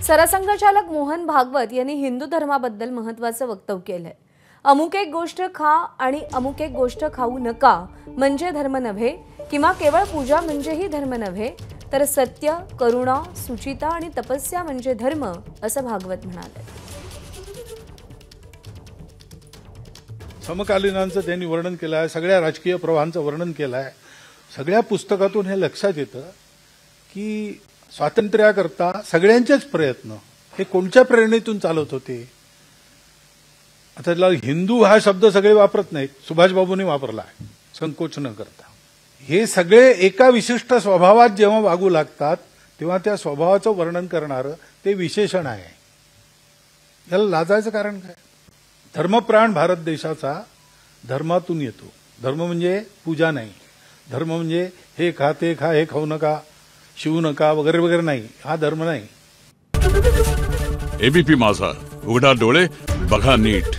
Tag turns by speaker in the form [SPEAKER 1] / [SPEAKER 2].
[SPEAKER 1] सरसंघचालक मोहन भागवत यांनी हिंदू धर्माबद्दल महत्त्वाचं वक्तव्य केलंय। अमुक एक गोष्ट खा आणि अमुक एक गोष्ट खाऊ नका म्हणजे धर्म नव्हे, किंवा केवळ पूजा म्हणजेही धर्म नव्हे, तर सत्य, करुणा, सुचिता आणि तपस्या म्हणजे धर्म, असं भागवत म्हणाले।
[SPEAKER 2] समकालीनांचं त्यांनी वर्णन केलं आहे, सगळ्या राजकीय प्रवाहांचं वर्णन केलं आहे। सगळ्या पुस्तकातून हे लक्षात येतं की स्वातंत्र्याकरता सगळ्यांचेच प्रयत्न हे कोणत्या प्रेरणेतून चालत होते। आता हिंदू हा शब्द सगळे वापरत नाहीत, सुभाषबाबूंनी वापरला आहे संकोच न करता। हे सगळे एका विशिष्ट स्वभावात जेव्हा वागू लागतात तेव्हा त्या स्वभावाचं वर्णन करणारं ते विशेषण आहे। याला लाजायचं कारण काय? धर्मप्राण भारत देशाचा धर्मातून येतो। धर्म म्हणजे पूजा नाही, धर्म म्हणजे हे खा ते खा, हे खाऊ नका, शिवू नका वगैरे वगैरे नाही, हा धर्म नाही।
[SPEAKER 3] एबीपी माझा, उघडा डोळे बघा नीट।